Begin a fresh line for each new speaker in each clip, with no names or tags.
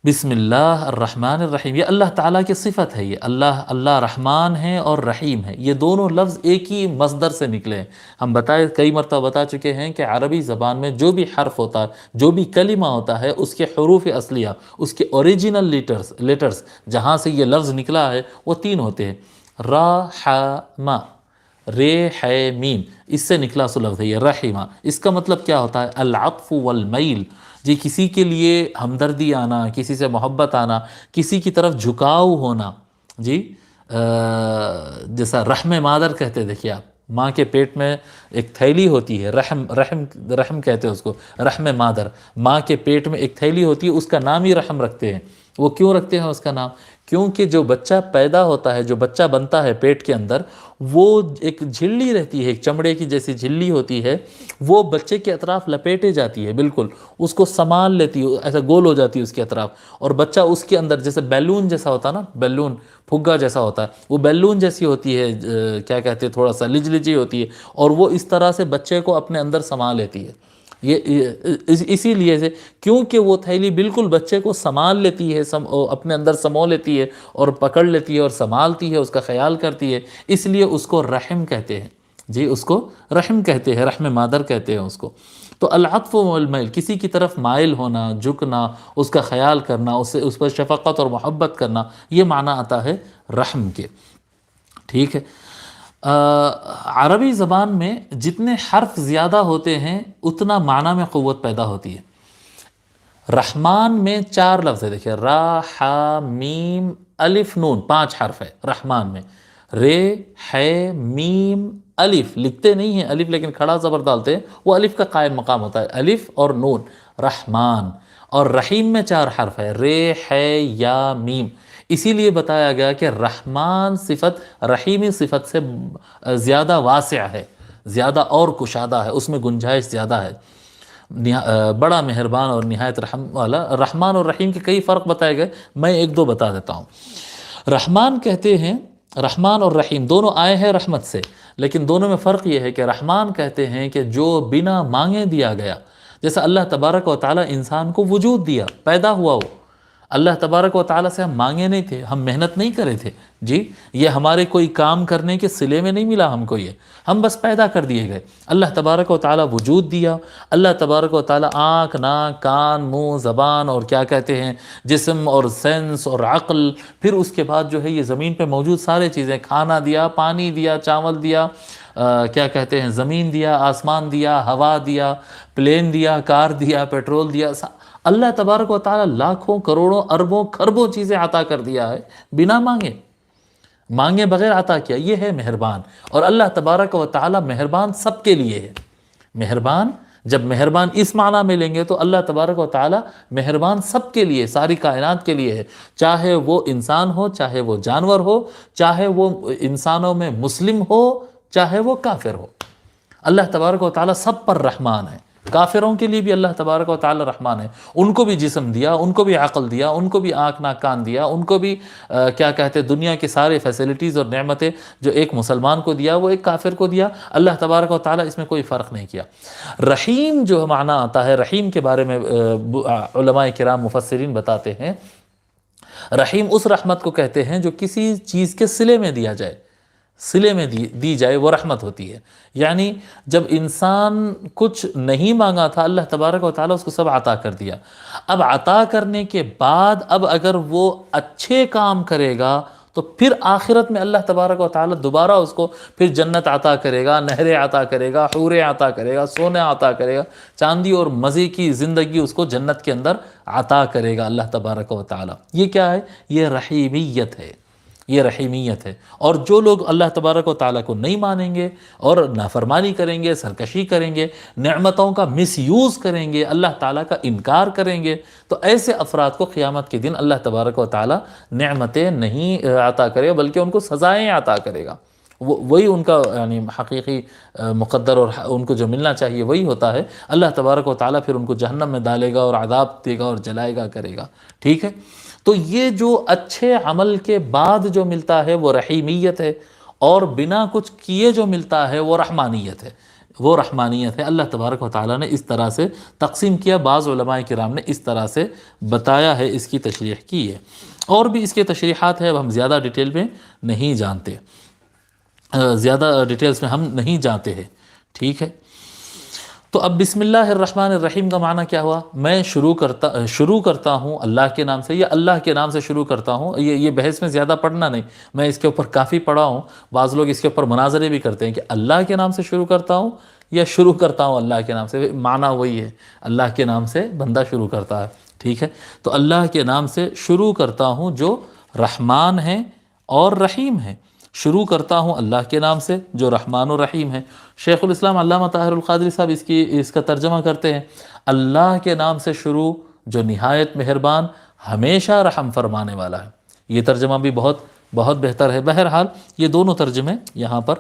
بسم اللہ الرحمن الرحیم، یہ اللہ تعالیٰ کی صفت ہے، یہ اللہ رحمان ہے اور رحیم ہے، یہ دونوں لفظ ایک ہی مصدر سے نکلے ہیں۔ ہم کئی مرتبہ بتا چکے ہیں کہ عربی زبان میں جو بھی حرف ہوتا ہے، جو بھی کلمہ ہوتا ہے، اس کے حروف اصلیہ، اس کے اوریجنل لیٹرز جہاں سے یہ لفظ نکلا ہے وہ تین ہوتے ہیں: را ح م، رے ح میم، اس سے نکلا سو لفظ ہے یہ رحمہ۔ اس کا مطلب کیا ہوتا ہے؟ العطف والمیل، جی کسی کے لیے ہمدردی آنا، کسی سے محبت آنا، کسی کی طرف جھکاؤ ہونا، جی جیسا رحم مادر کہتے، دیکھیے آپ، ماں کے پیٹ میں ایک تھیلی ہوتی ہے، رحم کہتے ہیں اس کو، رحم مادر، ماں کے پیٹ میں ایک تھیلی ہوتی ہے، اس کا نام ہی رحم رکھتے ہیں۔ وہ کیوں رکھتے ہیں اس کا نام؟ کیونکہ جو بچہ پیدا ہوتا ہے، جو بچہ بنتا ہے پیٹ کے اندر، وہ ایک جھلی رہتی ہے، ایک چمڑے کی جیسی جھلی ہوتی ہے، وہ بچے کے اطراف لپیٹے جاتی ہے، بالکل اس کو سنبھال لیتی ہے، ایسا گول ہو جاتی ہے اس کے اطراف، اور بچہ اس کے اندر جیسے بیلون جیسا ہوتا ہے نا، بیلون پھگا جیسا ہوتا ہے، وہ بیلون جیسی ہوتی ہے، کیا کہتے ہیں، تھوڑا سا لجلی ہوتی ہے، اور وہ اس طرح سے بچے کو اپنے اندر سما لیتی ہے۔ اسی لیے سے، کیونکہ وہ تھیلی بالکل بچے کو سنبھال لیتی ہے، اپنے اندر سمو لیتی ہے اور پکڑ لیتی ہے اور سنبھالتی ہے، اس کا خیال کرتی ہے، اس لیے اس کو رحم کہتے ہیں، جی اس کو رحم کہتے ہیں، رحم مادر کہتے ہیں اس کو۔ تو العطف والمیل، کسی کی طرف مائل ہونا، جھکنا، اس کا خیال کرنا، اس پر شفقت اور محبت کرنا، یہ معنی آتا ہے رحم کے، ٹھیک ہے۔ عربی زبان میں جتنے حرف زیادہ ہوتے ہیں اتنا معنی میں قوت پیدا ہوتی ہے۔ رحمان میں 4 لفظ ہے، دیکھیں، را ح میم الف نون، 5 حرف ہے رحمان میں۔ رے ح میم الف لکھتے نہیں ہیں الف، لیکن کھڑا زبر ڈالتے ہیں، وہ الف کا قائم مقام ہوتا ہے، الف اور نون، رحمان۔ اور رحیم میں 4 حرف ہے، رے ح یا میم، اسی لیے بتایا گیا کہ رحمان صفت رحیمی صفت سے زیادہ واسع ہے، زیادہ اور کشادہ ہے، اس میں گنجائش زیادہ ہے، بڑا مہربان اور نہایت رحم والا۔ رحمان اور رحیم کے کئی فرق بتائے گئے، میں 1-2 بتا دیتا ہوں۔ رحمان کہتے ہیں، رحمان اور رحیم دونوں آئے ہیں رحمت سے، لیکن دونوں میں فرق یہ ہے کہ رحمان کہتے ہیں کہ جو بنا مانگے دیا گیا، جیسا اللہ تبارک و تعالی انسان کو وجود دیا، پیدا ہوا ہو، اللہ تبارک و تعالیٰ سے ہم مانگے نہیں تھے، ہم محنت نہیں کرے تھے، جی یہ ہمارے کوئی کام کرنے کے صلے میں نہیں ملا ہم کو، یہ ہم بس پیدا کر دیے گئے۔ اللہ تبارک و تعالیٰ وجود دیا، اللہ تبارک و تعالیٰ آنکھ، ناک، کان، منہ، زبان اور کیا کہتے ہیں جسم اور سینس اور عقل، پھر اس کے بعد جو ہے یہ زمین پہ موجود سارے چیزیں، کھانا دیا، پانی دیا، چاول دیا، کیا کہتے ہیں زمین دیا، آسمان دیا، ہوا دیا، پلین دیا، کار دیا، پیٹرول دیا، اللہ تبارک و تعالیٰ لاکھوں کروڑوں اربوں خربوں چیزیں عطا کر دیا ہے بنا مانگے بغیر عطا کیا، یہ ہے مہربان۔ اور اللہ تبارک و تعالیٰ مہربان سب کے لیے ہے، مہربان، جب مہربان اس معنی میں لیں گے تو اللہ تبارک و تعالیٰ مہربان سب کے لیے، ساری کائنات کے لیے ہے، چاہے وہ انسان ہو، چاہے وہ جانور ہو، چاہے وہ انسانوں میں مسلم ہو، چاہے وہ کافر ہو، اللہ تبارک و تعالیٰ سب پر رحمان ہے۔ کافروں کے لیے بھی اللہ تبارک و تعالی رحمان ہے، ان کو بھی جسم دیا، ان کو بھی عقل دیا، ان کو بھی آنکھ ناک کان دیا، ان کو بھی کیا کہتے ہیں دنیا کے سارے فیسلٹیز اور نعمتیں جو ایک مسلمان کو دیا وہ ایک کافر کو دیا، اللہ تبارک و تعالی اس میں کوئی فرق نہیں کیا۔ رحیم جو معنی آتا ہے، رحیم کے بارے میں علماء کرام مفسرین بتاتے ہیں، رحیم اس رحمت کو کہتے ہیں جو کسی چیز کے صلے میں دیا جائے، صلے میں دی جائے، وہ رحمت ہوتی ہے۔ یعنی جب انسان کچھ نہیں مانگا تھا، اللہ تبارک و تعالیٰ اس کو سب عطا کر دیا، اب عطا کرنے کے بعد اب اگر وہ اچھے کام کرے گا تو پھر آخرت میں اللہ تبارک و تعالیٰ دوبارہ اس کو پھر جنت عطا کرے گا، نہریں عطا کرے گا، حوریں عطا کرے گا، سونے عطا کرے گا، چاندی اور مزے کی زندگی اس کو جنت کے اندر عطا کرے گا اللہ تبارک و تعالیٰ۔ یہ کیا ہے؟ یہ رحیمیت ہے، یہ رحیمیت ہے۔ اور جو لوگ اللہ تبارک و تعالیٰ کو نہیں مانیں گے اور نافرمانی کریں گے، سرکشی کریں گے، نعمتوں کا مس یوز کریں گے، اللہ تعالیٰ کا انکار کریں گے، تو ایسے افراد کو قیامت کے دن اللہ تبارک و تعالیٰ نعمتیں نہیں عطا کرے گا، بلکہ ان کو سزائیں عطا کرے گا۔ وہی ان کا یعنی حقیقی مقدر اور ان کو جو ملنا چاہیے وہی ہوتا ہے۔ اللہ تبارک و تعالیٰ پھر ان کو جہنم میں ڈالے گا اور عذاب دے گا اور جلائے گا، کرے گا، ٹھیک ہے۔ تو یہ جو اچھے عمل کے بعد جو ملتا ہے وہ رحیمیت ہے، اور بنا کچھ کیے جو ملتا ہے وہ رحمانیت ہے۔ وہ رحمانیت ہے۔ اللہ تبارک و تعالیٰ نے اس طرح سے تقسیم کیا، بعض علماء کرام نے اس طرح سے بتایا ہے، اس کی تشریح کی ہے۔ اور بھی اس کے تشریحات ہے، اب ہم زیادہ ڈیٹیل میں نہیں جانتے، زیادہ ڈیٹیلز میں ہم نہیں جانتے ہیں، ٹھیک ہے۔ تو اب بسم اللہ الرحمن الرحیم کا معنی کیا ہوا؟ میں شروع کرتا ہوں اللہ کے نام سے، یا اللہ کے نام سے شروع کرتا ہوں۔ یہ بحث میں زیادہ پڑھنا نہیں، میں اس کے اوپر کافی پڑھا ہوں۔ بعض لوگ اس کے اوپر مناظرے بھی کرتے ہیں کہ اللہ کے نام سے شروع کرتا ہوں یا شروع کرتا ہوں اللہ کے نام سے، معنی وہی ہے، اللہ کے نام سے بندہ شروع کرتا ہے، ٹھیک ہے۔ تو اللہ کے نام سے شروع کرتا ہوں جو رحمان ہیں اور رحیم ہیں۔ شروع کرتا ہوں اللہ کے نام سے جو رحمان و رحیم ہے۔ شیخ الاسلام علامہ طاہر القادری صاحب اس کا ترجمہ کرتے ہیں، اللہ کے نام سے شروع جو نہایت مہربان ہمیشہ رحم فرمانے والا ہے۔ یہ ترجمہ بھی بہت بہت بہتر ہے۔ بہرحال یہ دونوں ترجمے یہاں پر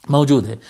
موجود ہے۔